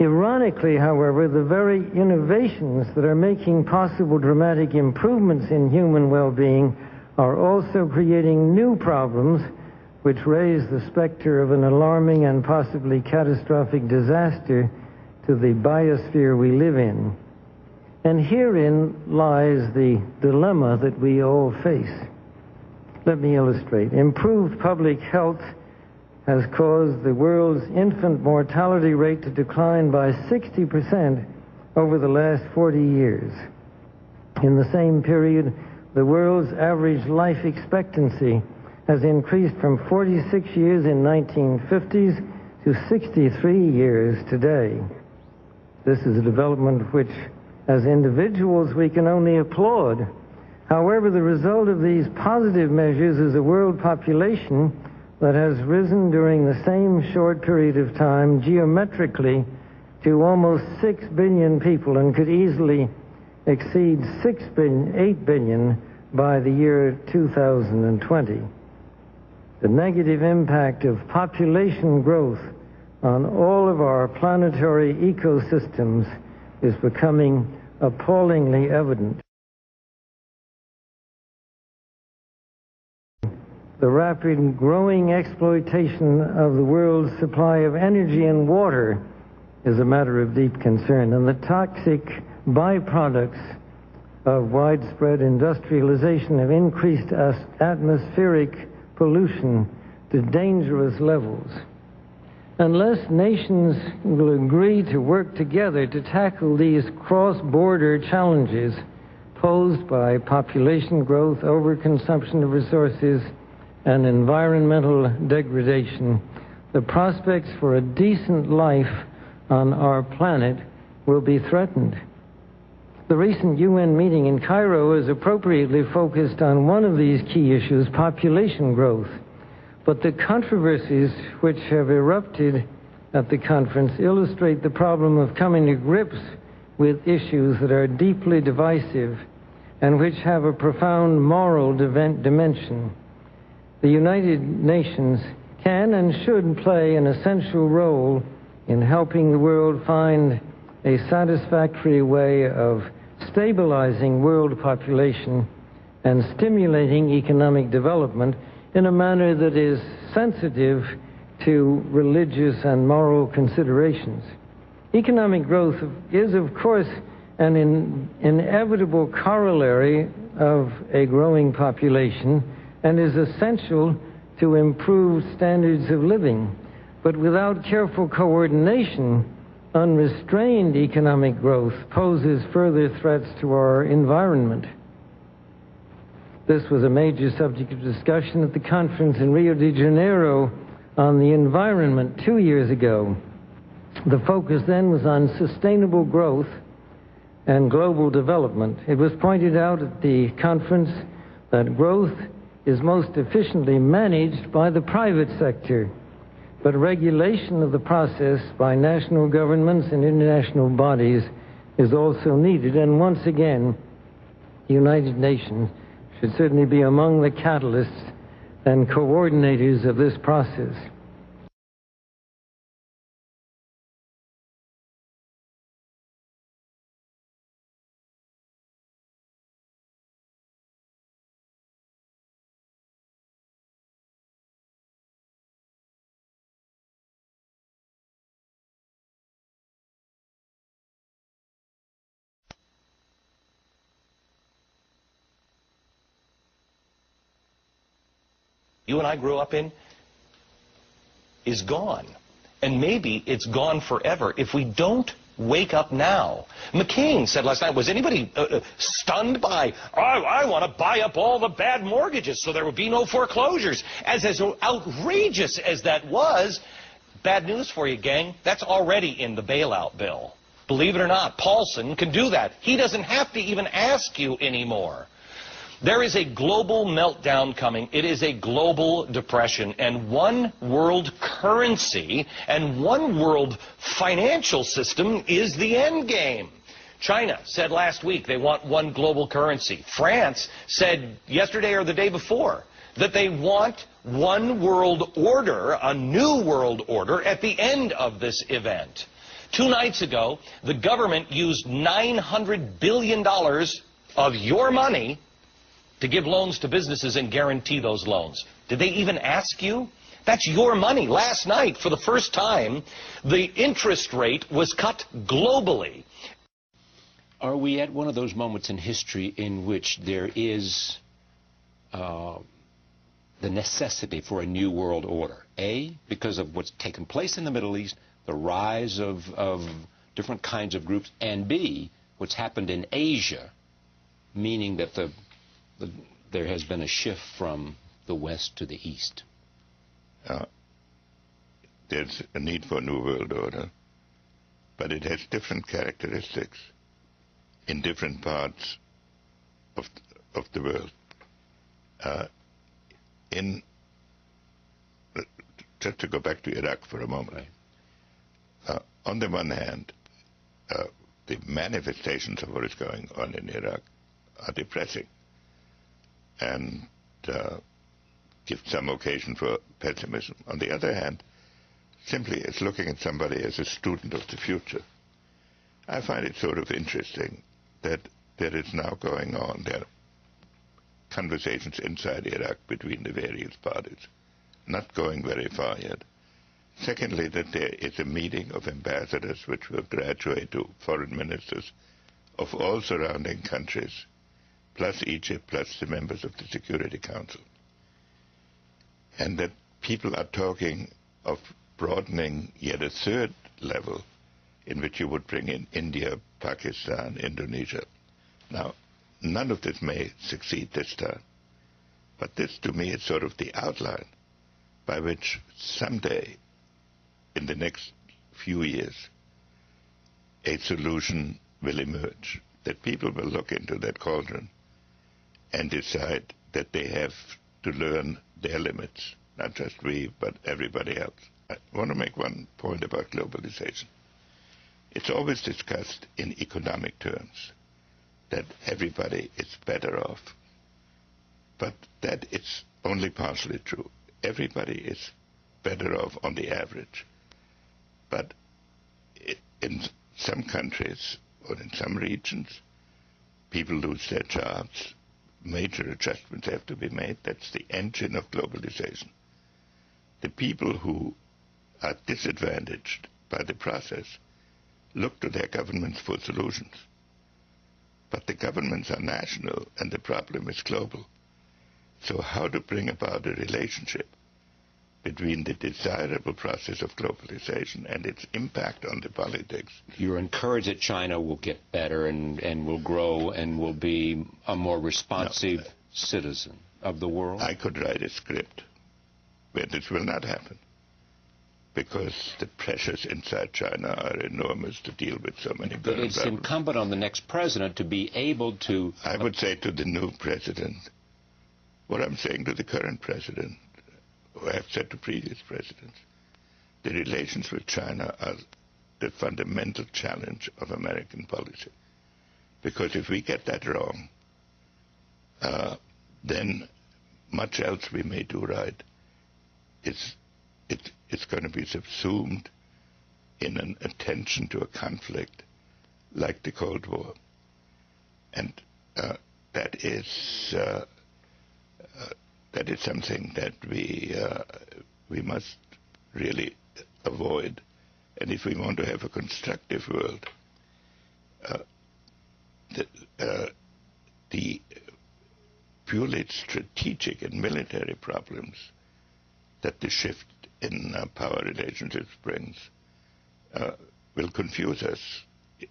Ironically, however, the very innovations that are making possible dramatic improvements in human well-being are also creating new problems which raise the specter of an alarming and possibly catastrophic disaster to the biosphere we live in. And herein lies the dilemma that we all face. Let me illustrate. Improved public health has caused the world's infant mortality rate to decline by 60% over the last 40 years. In the same period, the world's average life expectancy has increased from 46 years in 1950s to 63 years today. This is a development which, as individuals, we can only applaud. However, the result of these positive measures is a world population that has risen during the same short period of time geometrically to almost 6 billion people and could easily exceed 8 billion by the year 2020. The negative impact of population growth on all of our planetary ecosystems is becoming appallingly evident. The rapid growing exploitation of the world's supply of energy and water is a matter of deep concern, and the toxic byproducts of widespread industrialization have increased atmospheric pollution to dangerous levels. Unless nations will agree to work together to tackle these cross-border challenges posed by population growth, overconsumption of resources, and environmental degradation, the prospects for a decent life on our planet will be threatened. The recent UN meeting in Cairo is appropriately focused on one of these key issues, population growth. But the controversies which have erupted at the conference illustrate the problem of coming to grips with issues that are deeply divisive and which have a profound moral dimension. The United Nations can and should play an essential role in helping the world find a satisfactory way of stabilizing world population and stimulating economic development in a manner that is sensitive to religious and moral considerations. Economic growth is, of course, an inevitable corollary of a growing population and is essential to improve standards of living. But without careful coordination, unrestrained economic growth poses further threats to our environment. This was a major subject of discussion at the conference in Rio de Janeiro on the environment 2 years ago. The focus then was on sustainable growth and global development. It was pointed out at the conference that growth is most efficiently managed by the private sector, but regulation of the process by national governments and international bodies is also needed. And once again, the United Nations should certainly be among the catalysts and coordinators of this process. You and I grew up in is gone. And maybe it's gone forever if we don't wake up now. McCain said last night, was anybody stunned by, I want to buy up all the bad mortgages so there would be no foreclosures? As outrageous as that was, bad news for you, gang. That's already in the bailout bill. Believe it or not, Paulson can do that. He doesn't have to even ask you anymore. There is a global meltdown coming. It is a global depression. And one world currency and one world financial system is the end game. China said last week they want one global currency. France said yesterday or the day before that they want one world order, a new world order, at the end of this event. 2 nights ago, the government used $900 billion of your money to give loans to businesses and guarantee those loans. Did they even ask you? That's your money. Last night, for the first time, the interest rate was cut globally. Are we at one of those moments in history in which there is the necessity for a new world order? A, because of what's taken place in the Middle East, the rise of different kinds of groups, and B, what's happened in Asia, meaning that there has been a shift from the West to the East. There's a need for a new world order, but it has different characteristics in different parts of the world. Just to go back to Iraq for a moment. Right. On the one hand, the manifestations of what is going on in Iraq are depressing and give some occasion for pessimism. On the other hand, simply as looking at somebody as a student of the future, I find it sort of interesting that there is now going on, there are conversations inside Iraq between the various parties, not going very far yet. Secondly, that there is a meeting of ambassadors which will graduate to foreign ministers of all surrounding countries, plus Egypt, plus the members of the Security Council. And that people are talking of broadening yet a third level in which you would bring in India, Pakistan, Indonesia. Now, none of this may succeed this time, but this to me is sort of the outline by which someday in the next few years a solution will emerge, that people will look into that cauldron and decide that they have to learn their limits, not just we, but everybody else. I want to make one point about globalization. It's always discussed in economic terms, that everybody is better off. But that is only partially true. Everybody is better off on the average. But in some countries or in some regions, people lose their jobs. Major adjustments have to be made. That's the engine of globalization. The people who are disadvantaged by the process look to their governments for solutions. But the governments are national and the problem is global. So how to bring about a relationship between the desirable process of globalization and its impact on the politics? You're encouraged that China will get better and will grow and will be a more responsive citizen of the world? I could write a script where this will not happen, because the pressures inside China are enormous to deal with so many But it's problems. incumbent on the next president to be able to... I would say to the new president what I'm saying to the current president, or I have said to previous presidents. The relations with China are the fundamental challenge of American policy. Because if we get that wrong, then much else we may do right. It's going to be subsumed in an attention to a conflict like the Cold War. And that is something that we must really avoid. And if we want to have a constructive world, the purely strategic and military problems that the shift in power relationships brings will confuse us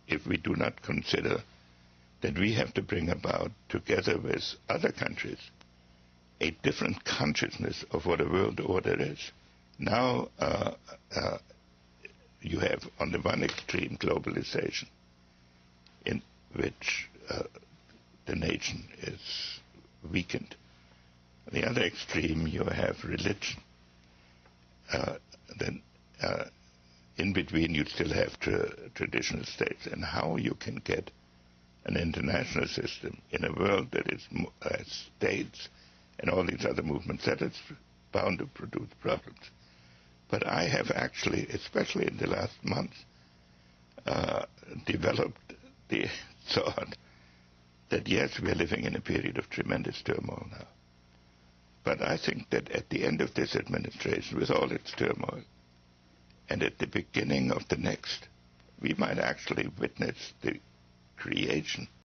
if we do not consider that we have to bring about, together with other countries, a different consciousness of what a world order is. Now you have, on the one extreme, globalization, in which the nation is weakened. On the other extreme, you have religion. Then in between, you still have traditional states. And how you can get an international system in a world that is states and all these other movements, that is bound to produce problems. But I have actually, especially in the last month, developed the thought that, yes, we are living in a period of tremendous turmoil now. But I think that at the end of this administration, with all its turmoil, and at the beginning of the next, we might actually witness the creation